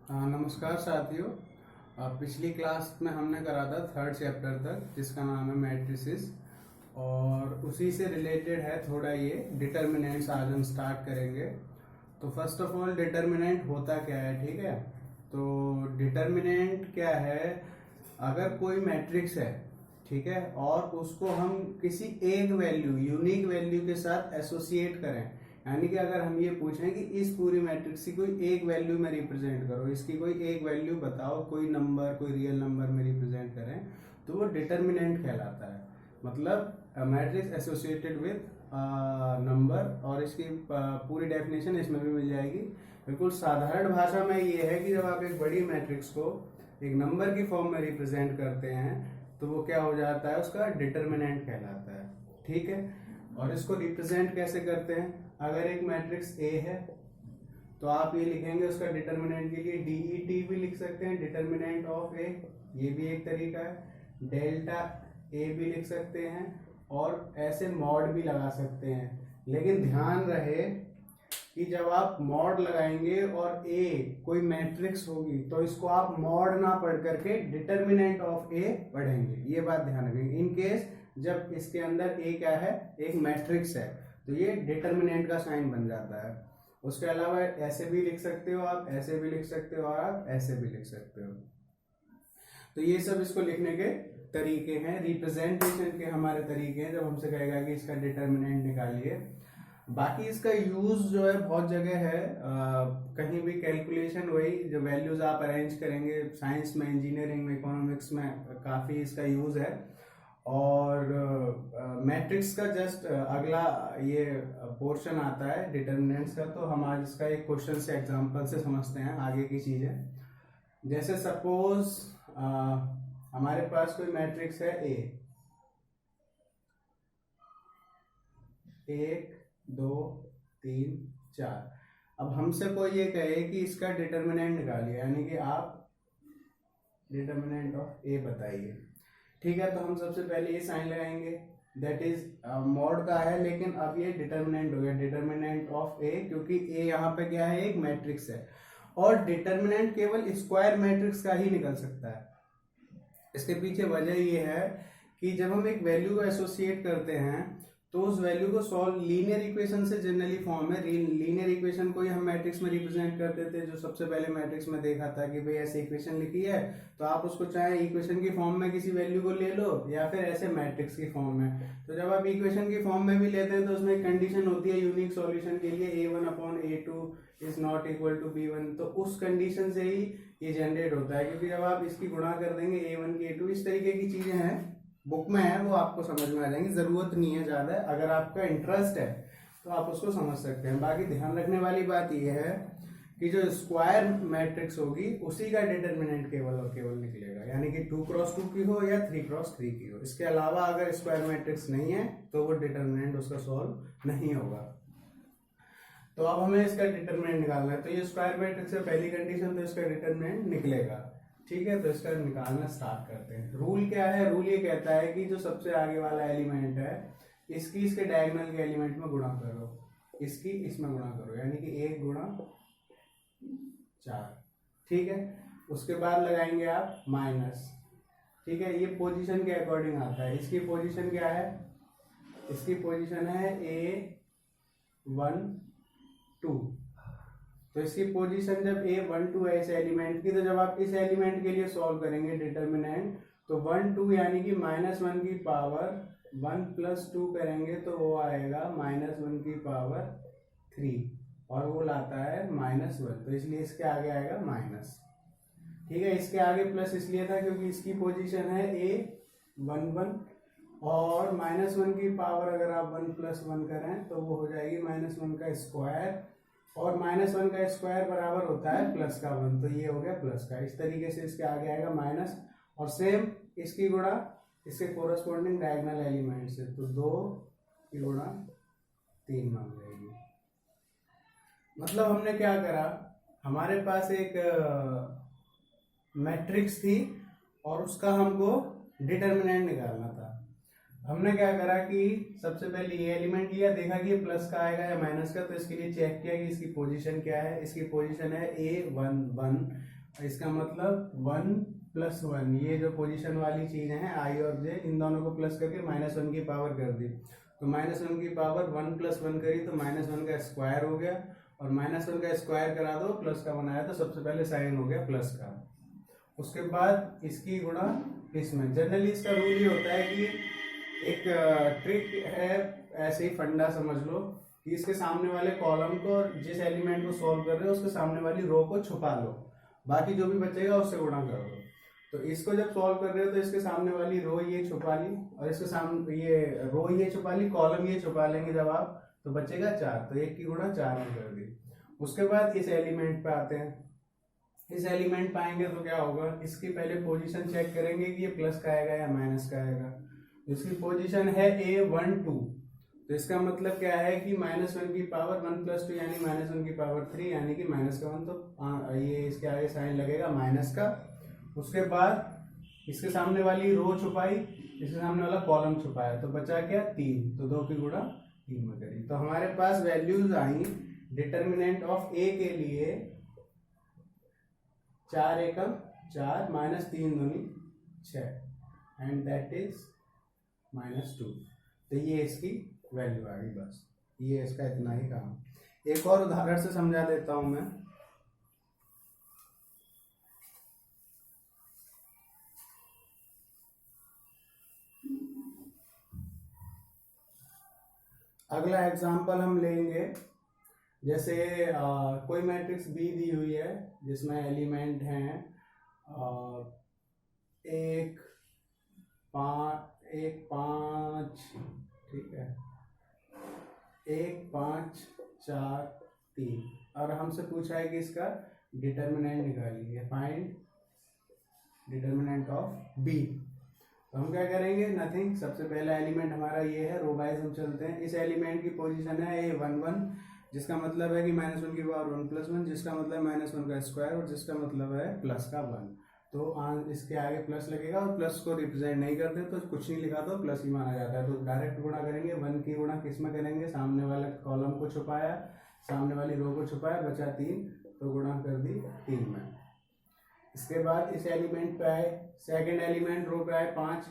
नमस्कार साथियों। पिछली क्लास में हमने करा था थर्ड चैप्टर तक, जिसका नाम है मैट्रिसेस, और उसी से रिलेटेड है थोड़ा ये डिटर्मिनेंट्स। आज हम स्टार्ट करेंगे। तो फर्स्ट ऑफ ऑल डिटर्मिनेंट होता क्या है, ठीक है। तो डिटर्मिनेंट क्या है, अगर कोई मैट्रिक्स है, ठीक है, और उसको हम किसी एक वैल्यू, यूनिक वैल्यू के साथ एसोसिएट करें, यानी कि अगर हम ये पूछें कि इस पूरी मैट्रिक्स की कोई एक वैल्यू में रिप्रेजेंट करो, इसकी कोई एक वैल्यू बताओ, कोई नंबर, कोई रियल नंबर में रिप्रेजेंट करें, तो वो डिटर्मिनेंट कहलाता है। मतलब मैट्रिक्स एसोसिएटेड विद नंबर, और इसकी पूरी डेफिनेशन इसमें भी मिल जाएगी। बिल्कुल साधारण भाषा में ये है कि जब आप एक बड़ी मैट्रिक्स को एक नंबर की फॉर्म में रिप्रेजेंट करते हैं तो वो क्या हो जाता है, उसका डिटर्मिनेंट कहलाता है, ठीक है। और इसको रिप्रेजेंट कैसे करते हैं, अगर एक मैट्रिक्स ए है तो आप ये लिखेंगे उसका डिटर्मिनेंट के लिए DET भी लिख सकते हैं, डिटर्मिनेंट ऑफ ए, ये भी एक तरीका है। डेल्टा ए भी लिख सकते हैं, और ऐसे मॉड भी लगा सकते हैं। लेकिन ध्यान रहे कि जब आप मॉड लगाएंगे और ए कोई मैट्रिक्स होगी तो इसको आप मॉड ना पढ़ करके डिटर्मिनेंट ऑफ ए पढ़ेंगे, ये बात ध्यान रखेंगे। इन केस जब इसके अंदर ए क्या है, एक मैट्रिक्स है, तो ये डिटर्मिनेंट का साइन बन जाता है। उसके अलावा ऐसे भी लिख सकते हो आप, ऐसे भी लिख सकते हो, और आप ऐसे भी लिख सकते हो। तो ये सब इसको लिखने के तरीके हैं, रिप्रेजेंटेशन के हमारे तरीके हैं, जब हमसे कहेगा कि इसका डिटर्मिनेंट निकालिए। बाकी इसका यूज जो है बहुत जगह है, कहीं भी कैलकुलेशन, वही जो वैल्यूज आप अरेंज करेंगे, साइंस में, इंजीनियरिंग में, इकोनॉमिक्स में काफ़ी इसका यूज है। और मैट्रिक्स का जस्ट अगला ये पोर्शन आता है डिटर्मिनेंट्स का, तो हम आज इसका एक क्वेश्चन से, एग्जांपल से समझते हैं आगे की चीजें। जैसे सपोज हमारे पास कोई मैट्रिक्स है ए, 1 2 3 4। अब हमसे कोई ये कहे कि इसका डिटर्मिनेंट निकालिए, यानी कि आप डिटर्मिनेंट ऑफ ए बताइए, ठीक है। तो हम सबसे पहले ये साइन लगाएंगे, दैट इज मॉड का है, लेकिन अब ये डिटर्मिनेंट हो गया, डिटर्मिनेंट ऑफ ए, क्योंकि ए यहाँ पे क्या है, एक मैट्रिक्स है, और डिटर्मिनेंट केवल स्क्वायर मैट्रिक्स का ही निकल सकता है। इसके पीछे वजह ये है कि जब हम एक वैल्यू को एसोसिएट करते हैं तो उस वैल्यू को सॉल्व लीनियर इक्वेशन से जनरली फॉर्म है। लीनियर इक्वेशन को ही हम मैट्रिक्स में रिप्रेजेंट करते थे, जो सबसे पहले मैट्रिक्स में देखा था कि भाई ऐसे इक्वेशन लिखी है, तो आप उसको चाहे इक्वेशन की फॉर्म में किसी वैल्यू को ले लो, या फिर ऐसे मैट्रिक्स की फॉर्म में। तो जब आप इक्वेशन की फॉर्म में भी लेते हैं तो उसमें एक कंडीशन होती है यूनिक सॉल्यूशन के लिए, A1/A2 is not equal to B1, तो उस कंडीशन से ही ये जनरेट होता है। क्योंकि जब आप इसकी गुणा कर देंगे A1 की A2, इस तरीके की चीजें हैं, बुक में है, वो आपको समझ में आ जाएंगी, जरूरत नहीं है ज्यादा। अगर आपका इंटरेस्ट है तो आप उसको समझ सकते हैं। बाकी ध्यान रखने वाली बात यह है कि जो स्क्वायर मैट्रिक्स होगी उसी का डिटर्मिनेंट केवल और केवल निकलेगा, यानी कि 2x2 की हो या 3x3 की हो। इसके अलावा अगर स्क्वायर मैट्रिक्स नहीं है तो वो डिटर्मिनेंट उसका सॉल्व नहीं होगा। तो अब हमें इसका डिटर्मिनेंट निकालना है, तो ये स्क्वायर मैट्रिक्स है, पहली कंडीशन, तो इसका डिटर्मिनेंट निकलेगा, ठीक है। तो इसका निकालना स्टार्ट करते हैं। रूल क्या है, रूल ये कहता है कि जो सबसे आगे वाला एलिमेंट है इसकी इसके डायगोनल के एलिमेंट में गुणा करो, इसकी इसमें गुणा करो, यानी कि 1 गुणा 4, ठीक है। उसके बाद लगाएंगे आप माइनस, ठीक है। ये पोजीशन के अकॉर्डिंग आता है। इसकी पोजीशन क्या है, इसकी पोजीशन है A1 2, तो इसकी पोजीशन जब A1 2 है इस एलिमेंट की, तो जब आप इस एलिमेंट के लिए सॉल्व करेंगे डिटर्मिनेंट, तो 1 2 यानी कि -1 की पावर 1 + 2 करेंगे तो वो आएगा -1 की पावर 3, और वो लाता है -1, तो इसलिए इसके आगे आएगा माइनस, ठीक है। इसके आगे प्लस इसलिए था क्योंकि इसकी पोजीशन है A1 1, और -1 की पावर अगर आप 1 + 1 करें तो वो हो जाएगी -1 का स्क्वायर, और -1 का स्क्वायर बराबर होता है प्लस का 1, तो ये हो गया प्लस का। इस तरीके से इसके आगे आएगा माइनस, और सेम इसकी गुणा इसके कोरस्पॉन्डिंग डायगोनल एलिमेंट से, तो 2 की गुणा 3 बन जाएगी। मतलब हमने क्या करा, हमारे पास एक मैट्रिक्स थी और उसका हमको डिटर्मिनेंट निकालना था। हमने क्या करा कि सबसे पहले ये एलिमेंट लिया, देखा कि ये प्लस का आएगा या माइनस का, तो इसके लिए चेक किया कि इसकी पोजीशन क्या है। इसकी पोजीशन है A11, इसका मतलब 1+1, ये जो पोजीशन वाली चीज है I और J, इन दोनों को प्लस करके -1 की पावर कर दी। तो -1 की पावर 1+1 करी तो -1 का स्क्वायर हो गया, और -1 का स्क्वायर करा दो प्लस का बनाया तो सबसे पहले साइन हो गया प्लस का। उसके बाद इसकी गुणा इसमें। जनरली इसका रूल ये होता है कि एक ट्रिक है, ऐसे ही फंडा समझ लो कि इसके सामने वाले कॉलम को, जिस एलिमेंट को सॉल्व कर रहे हो उसके सामने वाली रो को छुपा लो, बाकी जो भी बचेगा उससे गुणा कर दो। तो इसको जब सॉल्व कर रहे हो तो इसके सामने वाली रो ये छुपा ली, और इसके सामने ये रो ये छुपा ली, कॉलम ये छुपा लेंगे जब आप, तो बचेगा 4, तो 1 की गुणा 4 में कर दी। उसके बाद इस एलिमेंट पे आते हैं। इस एलिमेंट पाएंगे तो क्या होगा, इसकी पहले पोजीशन चेक करेंगे कि ये प्लस का आएगा या माइनस का आएगा। इसकी पोजीशन है A12, तो इसका मतलब क्या है कि -1 की पावर 1+2 यानी -1 की पावर 3 यानी कि -1, तो ये इसके आगे साइन लगेगा माइनस का। उसके बाद इसके सामने वाली रो छुपाई, इसके सामने वाला कॉलम छुपाया, तो बचा क्या 3, तो 2 की गुणा 3 में करी। तो हमारे पास values I determinant of A के लिए 4 एकम 4 -3 दूनी 6, एंड दैट इज -2। तो ये इसकी वैल्यू आ गई। बस ये इसका इतना ही काम। एक और उदाहरण से समझा देता हूं मैं। अगला एग्जांपल हम लेंगे, जैसे कोई मैट्रिक्स बी दी हुई है जिसमें एलिमेंट हैं 1 5, ठीक है, 1 5 4 3, और हमसे पूछा है कि इसका डिटर्मिनेंट निकालिए, फाइंड डिटर्मिनेंट ऑफ बी। तो हम क्या करेंगे, नथिंग, सबसे पहला एलिमेंट हमारा ये है, रो वाइज हम चलते हैं। इस एलिमेंट की पोजीशन है A11, जिसका मतलब है कि -1 की पावर 1+1, जिसका मतलब -1 का स्क्वायर, और जिसका मतलब है प्लस का 1। तो इसके आगे प्लस लगेगा, और प्लस को रिप्रेजेंट नहीं करते तो कुछ नहीं लिखा तो प्लस ही माना जाता है। तो डायरेक्ट गुणा करेंगे, 1 की गुणा किस में करेंगे, सामने वाले कॉलम को छुपाया, सामने वाली रो को छुपाया, बचा 3, तो गुणा कर दी 3 में। इसके बाद इस एलिमेंट पे आए, सेकंड एलिमेंट रो पे आए 5,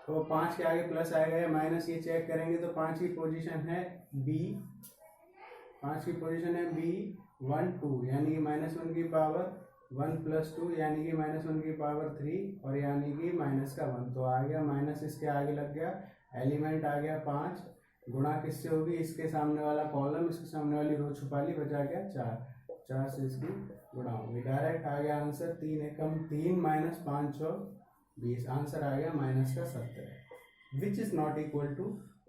तो 5 के आगे प्लस आएगा या माइनस, ये चेक करेंगे। तो 5 की पोजीशन है B, 5 की पोजीशन है B12, यानी कि -1 की पावर 1+2 यानी कि -1 की पावर 3, और यानी कि माइनस का 1, तो आ गया माइनस, इसके आगे लग गया, एलिमेंट आ गया 5, गुणा किससे होगी, इसके सामने वाला कॉलम, इसके सामने वाली रो छुपा ली, बचा गया 4 से इसकी गुणा होगी। डायरेक्ट आ गया आंसर 3 एकम 3 -5 और 20, आंसर आ गया -17, which is not equal to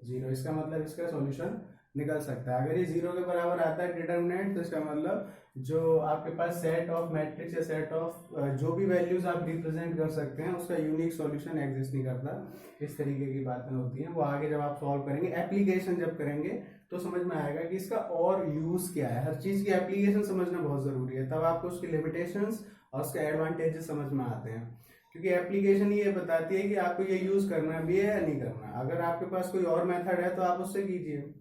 0। इसका मतलब इसका सॉल्यूशन निकल सकता है। अगर ये 0 के बराबर आता है डिटर्मिनेंट, तो इसका मतलब जो आपके पास सेट ऑफ मैट्रिक्स या सेट ऑफ जो भी वैल्यूज आप रिप्रेजेंट कर सकते हैं उसका यूनिक सॉल्यूशन एग्जिस्ट नहीं करता। इस तरीके की बातें होती हैं, वो आगे जब आप सॉल्व करेंगे, एप्लीकेशन जब करेंगे तो समझ में आएगा कि इसका और यूज क्या है। हर चीज की एप्लीकेशन समझना बहुत जरूरी है, तब आपको उसकी लिमिटेशंस और उसके एडवांटेजेस समझ में आते हैं। क्योंकि एप्लीकेशन ये बताती है कि आपको ये यूज करना भी है या नहीं करना। अगर आपके पास कोई और मेथड है तो आप उससे कीजिए,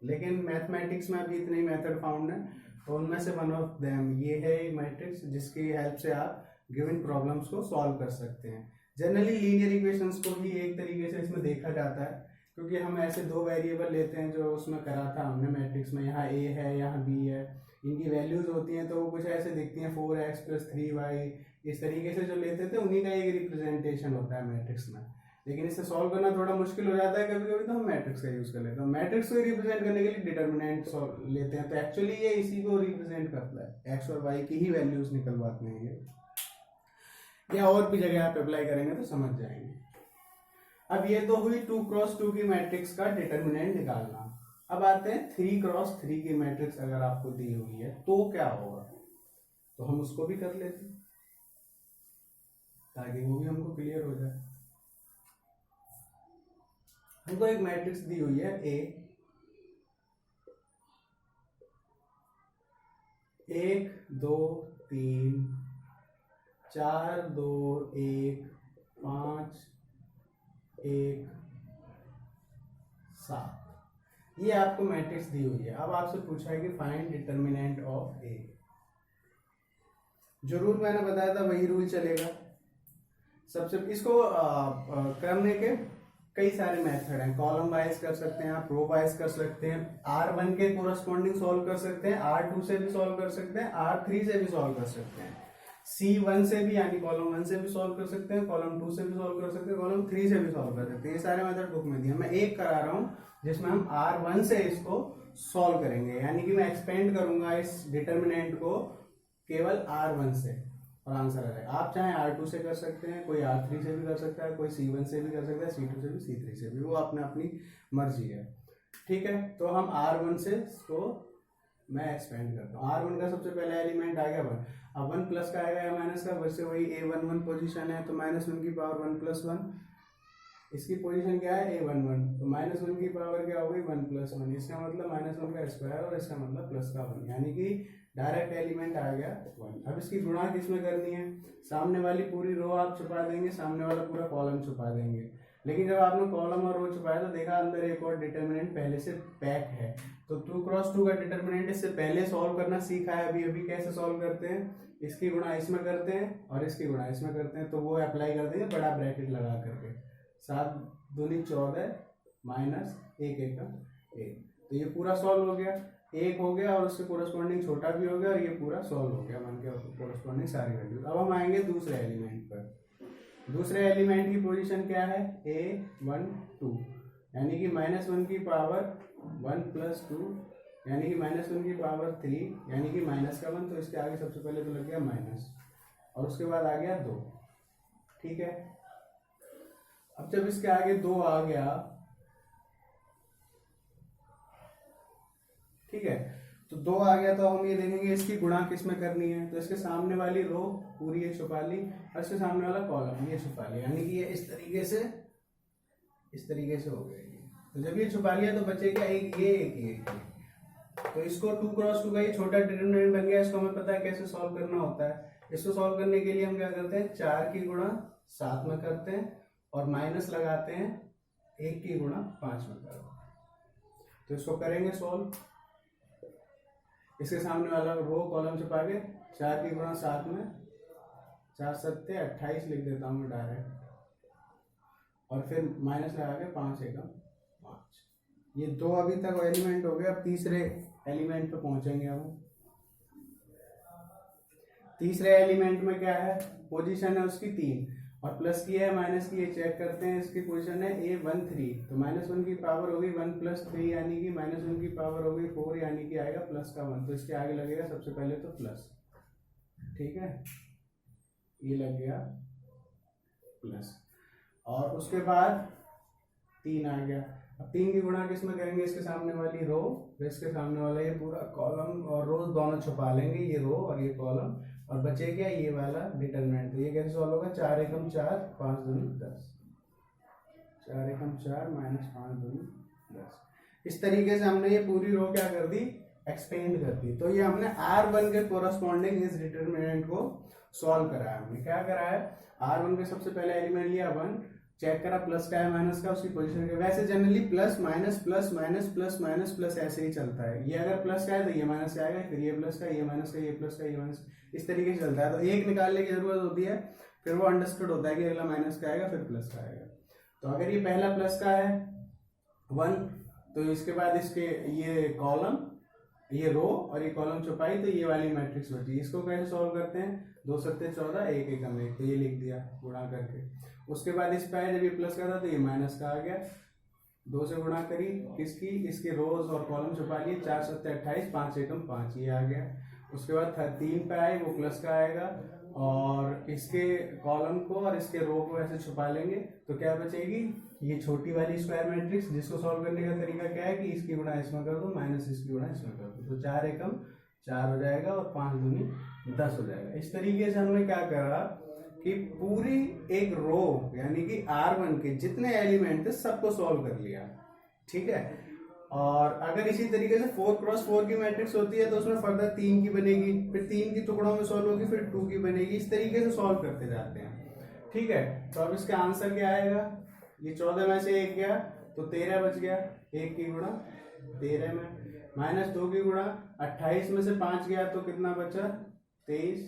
लेकिन मैथमेटिक्स में अभी इतने मेथड फाउंड है, तो उनमें से वन ऑफ देम ये है मैट्रिक्स, जिसकी हेल्प से आप गिवन प्रॉब्लम्स को सॉल्व कर सकते हैं। जनरली लीनियर इक्वेशंस को भी एक तरीके से इसमें देखा जाता है, क्योंकि हम ऐसे 2 वेरिएबल लेते हैं जो उसमें करा था हमने मैट्रिक्स में, यहाँ A है यहाँ B है, इनकी वैल्यूज होती हैं तो वो कुछ ऐसे दिखती हैं 4x + 3y, इस तरीके से जो लेते थे उन्हीं का एक रिप्रेजेंटेशन होता है मैट्रिक्स में। लेकिन इसे सॉल्व करना थोड़ा मुश्किल हो जाता है कभी कभी, तो हम मैट्रिक्स का यूज कर लेते हैं। मैट्रिक्स को रिप्रेजेंट करने के लिए डिटर्मिनेंट लेते हैं, तो एक्चुअली ये इसी को रिप्रेजेंट करता है, एक्स और वाई की ही वैल्यूज निकलवाते हैं ये, या और भी जगह आप अप्लाई करेंगे तो समझ जाएंगे। अब ये तो हुई 2x2 की मैट्रिक्स का डिटर्मिनेंट निकालना। अब आते हैं 3x3 की मैट्रिक्स अगर आपको दी हुई है तो क्या होगा, तो हम उसको भी कर लेते हैं ताकि वो भी हमको क्लियर हो जाए। हमको एक मैट्रिक्स दी हुई है A, 1 2 3 4 2 1 5 1 7। ये आपको मैट्रिक्स दी हुई है। अब आपसे पूछा है कि फाइंड डिटर्मिनेंट ऑफ ए। जो रूल मैंने बताया था वही रूल चलेगा। सबसे इसको करने के कई सारे मेथड हैं। कॉलम वाइज कर सकते हैं आप, रो वाइज कर सकते हैं, R1 के कोरस्पॉन्डिंग सॉल्व कर सकते हैं, R2 से भी सॉल्व कर सकते हैं, R3 से भी सॉल्व कर सकते हैं, C1 से भी यानी कॉलम 1 से भी सॉल्व कर सकते हैं, कॉलम 2 से भी सॉल्व कर सकते हैं, कॉलम 3 से भी सॉल्व कर सकते हैं। ये सारे मेथड बुक में दिए। मैं एक करा रहा हूँ जिसमें हम R1 से इसको सॉल्व करेंगे, यानी कि मैं एक्सपेंड करूंगा इस डिटर्मिनेंट को केवल R1 से और आंसर आ जाएगा। आप चाहे R2 से कर सकते हैं, कोई R3 से भी कर सकता है, कोई C1 से भी कर सकता है, C2 से भी, C3 से भी, वो अपने अपनी मर्जी है। ठीक है, तो हम R1 से इसको मैं एक्सपेंड करता हूँ। R1 का सबसे पहला एलिमेंट आ गया 1। अब 1 प्लस का आएगा या माइनस का, वैसे वही A11 पोजीशन है तो -1 की पावर 1 + 1। इसकी पोजीशन क्या है A11, तो -1 की पावर क्या होगी 1 + 1। इसका मतलब -1 का स्क्वायर और इसका मतलब प्लस का 1, यानी कि डायरेक्ट एलिमेंट आ गया 1। अब इसकी गुणा किसमें करनी है? सामने वाली पूरी रो आप छुपा देंगे, सामने वाला पूरा कॉलम छुपा देंगे। लेकिन जब आपने कॉलम और रो छुपाया तो देखा अंदर एक और डिटर्मिनेंट पहले से पैक है। तो 2 × 2 का डिटर्मिनेंट इससे पहले सॉल्व करना सीखा है। अभी अभी कैसे सॉल्व करते हैं? इसकी गुणा इसमें करते हैं और इसकी गुणा इसमें करते हैं, तो वो अप्लाई कर देंगे बड़ा ब्रैकेट लगा करके। 7 दूनी 14 माइनस 1 एकम 1, तो ये पूरा सॉल्व हो गया। 1 हो गया और उसके कोरस्पॉन्डिंग छोटा भी हो गया और ये पूरा सॉल्व हो गया, मान के कोरस्पॉन्डिंग सारी वैल्यू। अब हम आएंगे दूसरे एलिमेंट पर। दूसरे एलिमेंट की पोजीशन क्या है? A12, यानी कि -1 की पावर 1 + 2, यानी कि -1 की पावर 3, यानी कि माइनस का 1। तो इसके आगे सबसे पहले तो लग गया माइनस और उसके बाद आ गया 2। ठीक है, अब जब इसके आगे 2 आ गया, ठीक है, तो 2 आ गया तो हम ये देखेंगे इसकी गुणा किसमें करनी है। तो इसके सामने वाली रो पूरी ये छुपा ली और इसके सामने वाला कॉलम ये छुपा लिया, यानी कि ये इस तरीके से हो गया ये। तो जब ये छुपा लिया तो बचेगा एक ये। तो इसको 2 × 2 का ये छोटा डिटर्मिनेंट बन गया। इसको हमें पता है कैसे सॉल्व करना होता है। इसको सॉल्व करने के लिए हम क्या करते हैं, 4 की गुणा 7 में करते हैं और माइनस लगाते हैं 1 की गुणा 5 में करते हैं। तो इसको करेंगे सॉल्व। इसके सामने वाला रो कॉलम छुपा के 4 की गुणा 7 में 4 × 7 = 28 लिख देता हूँ मैं डायरेक्ट, और फिर माइनस लगा के 5 एकम 5। ये 2 अभी तक एलिमेंट हो गए। अब तीसरे एलिमेंट पे पहुंचेंगे हम। तीसरे एलिमेंट में क्या है? पोजीशन है उसकी 3 और प्लस की है माइनस की, ये चेक करते हैं। इसकी पोजीशन है A13, तो -1 की पावर होगी 1 + 3, यानी कि -1 की पावर होगी 4, यानी कि आएगा प्लस का 1। तो इसके आगे लगेगा सबसे पहले तो प्लस। ठीक है, ये लग गया प्लस और उसके बाद 3 आ गया। अब 3 की गुणा किसमें करेंगे? इसके सामने वाली रो, इसके सामने वाला ये पूरा कॉलम और रो दोनों छुपा लेंगे, ये रो और ये कॉलम, और बचे क्या ये वाला डिटर्मिनेंट। तो ये कैसे सॉल्व होगा? 4 एकम 4, 5 दूनी 10, 4 एकम 4 माइनस 5 दूनी 10। इस तरीके से हमने ये पूरी रो क्या कर दी? एक्सपेंड कर दी। तो ये हमने R1 के कोरस्पॉन्डिंग इस डिटर्मिनेंट को सॉल्व करा है। हमने क्या करा है? R1 के सबसे पहले एलिमेंट लिया 1, चेक करा प्लस का है माइनस का, उसकी पोजीशन के। वैसे generally plus minus plus minus plus minus plus ऐसे ही चलता है। ये अगर प्लस का है तो ये माइनस का आएगा, फिर ये प्लस का, ये माइनस का, ये प्लस का, ये माइनस, इस तरीके से चलता है। तो एक निकालने की जरूरत होती है, फिर वो अंडरस्टूड होता है कि अगला माइनस का आएगा फिर प्लस का आएगा। तो अगर ये पहला प्लस का है 1, तो इसके बाद इसके ये कॉलम, ये रो और ये कॉलम छुपाई, तो ये वाली मैट्रिक्स बची। इसको कैसे सॉल्व करते हैं? 2 × 7 = 14, 1 एकम 1, तो ये लिख दिया गुणा करके। उसके बाद इस पे जब ये प्लस का था तो ये माइनस का आ गया। 2 से गुणा करी किसकी? इसके रोज और कॉलम छुपा लिए। 4 × 7 = 28, 5 एकम 5, ये आ गया। उसके बाद 3 पे आए, वो प्लस का आएगा और इसके कॉलम को और इसके रो को ऐसे छुपा लेंगे। तो क्या बचेगी? ये छोटी वाली स्क्वायर मैट्रिक्स, जिसको सॉल्व करने का तरीका क्या है कि इसकी गुणा इसमें कर दो माइनस इसकी गुणा इसमें कर दो, तो 4 एकम 4 हो जाएगा और 5 दूनी 10 हो जाएगा। इस तरीके से हमने क्या करा कि पूरी एक रो यानी कि R1 के जितने एलिमेंट थे सबको सॉल्व कर लिया। ठीक है, और अगर इसी तरीके से 4 × 4 की मैट्रिक्स होती है तो उसमें फर्दर 3 की बनेगी, फिर 3 की टुकड़ों में सॉल्व होगी, फिर 2 की बनेगी। इस तरीके से सॉल्व करते जाते हैं। ठीक है, तो अब इसका आंसर क्या आएगा? ये 14 में से 1 गया तो 13 बच गया, 1 की गुणा 13 में, माइनस 2 की गुणा 28 में से 5 गया तो कितना बचा, 23,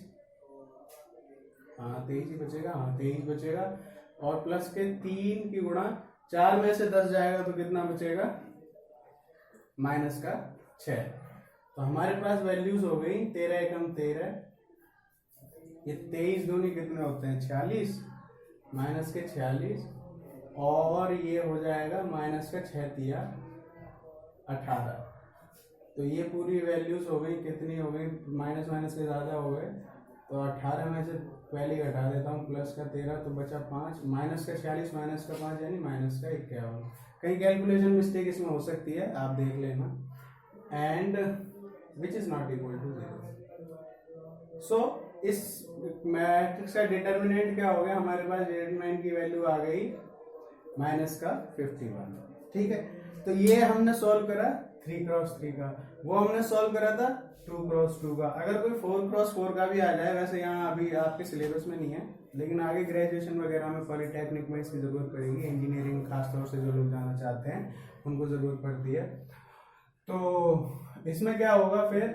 हाँ 23 ही बचेगा, हाँ 23 बचेगा, और प्लस के 3 की गुणा 4 में से 10 जाएगा तो कितना बचेगा, माइनस का 6। तो हमारे पास वैल्यूज हो गई 13 एकम 13, ये 23 दूनी कितने होते हैं 46, माइनस के 46, और ये हो जाएगा माइनस का 6 तिया 18। तो ये पूरी वैल्यूज हो गई, कितनी हो गई, माइनस माइनस के ज़्यादा हो गए, तो 18 में से पहले ही घटा देता हूँ, प्लस का 13 तो बचा 5, माइनस का 46 माइनस का 5 यानी माइनस का 51। कहीं कैलकुलेशन मिस्टेक इसमें हो सकती है, आप देख लेना, and which is not equal to 0। So इस मैट्रिक्स का डिटर्मिनेंट क्या हो गया, हमारे पास डिटर्मिनेंट की वैल्यू आ गई माइनस का 51। ठीक है, तो ये हमने सॉल्व करा 3x3 का, वो हमने सॉल्व करा था 2x2 का। अगर कोई 4x4 का भी आ जाए, वैसे यहाँ अभी आपके सिलेबस में नहीं है, लेकिन आगे ग्रेजुएशन वगैरह में पॉलिटेक्निक में इसकी जरूरत पड़ेगी, इंजीनियरिंग खासतौर से जो लोग जाना चाहते हैं उनको जरूरत पड़ती है। तो इसमें क्या होगा फिर,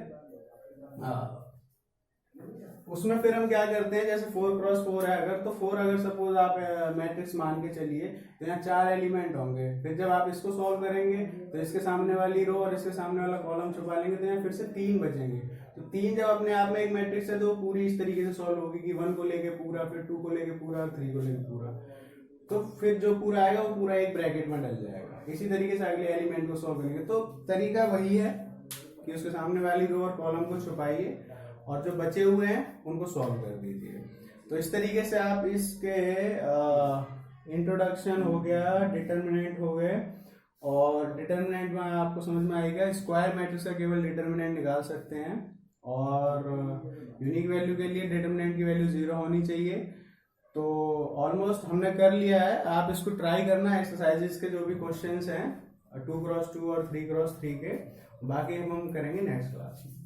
उसमें फिर हम क्या करते हैं, जैसे 4x4 है अगर, तो 4 अगर सपोज आप मैट्रिक्स मान के चलिए, तो यहाँ 4 एलिमेंट होंगे, फिर जब आप इसको सॉल्व करेंगे तो इसके सामने वाली रो और इसके सामने वाला कॉलम छुपा लेंगे, तो यहाँ फिर से 3 बचेंगे। तो 3 जब अपने आप में एक मैट्रिक्स है तो पूरी इस तरीके से सॉल्व होगी कि 1 को लेके पूरा, फिर 2 को लेके पूरा, और 3 को लेके पूरा, तो फिर जो पूरा आएगा वो पूरा एक ब्रैकेट में डल जाएगा। इसी तरीके से अगले एलिमेंट को सॉल्व करेंगे। तो तरीका वही है कि उसके सामने वाली रो और कॉलम को छुपाइए और जो बचे हुए हैं उनको सॉल्व कर दीजिए। तो इस तरीके से आप इसके इंट्रोडक्शन हो गया, डिटर्मिनेंट हो गए, और डिटर्मिनेंट में आपको समझ में आएगा स्क्वायर मैट्रिक्स का केवल डिटर्मिनेंट निकाल सकते हैं, और यूनिक वैल्यू के लिए डिटर्मिनेंट की वैल्यू 0 होनी चाहिए। तो ऑलमोस्ट हमने कर लिया है, आप इसको ट्राई करना, एक्सरसाइजेस के जो भी क्वेश्चंस हैं 2x2 और 3x3 के, बाकी हम करेंगे नेक्स्ट क्लास में।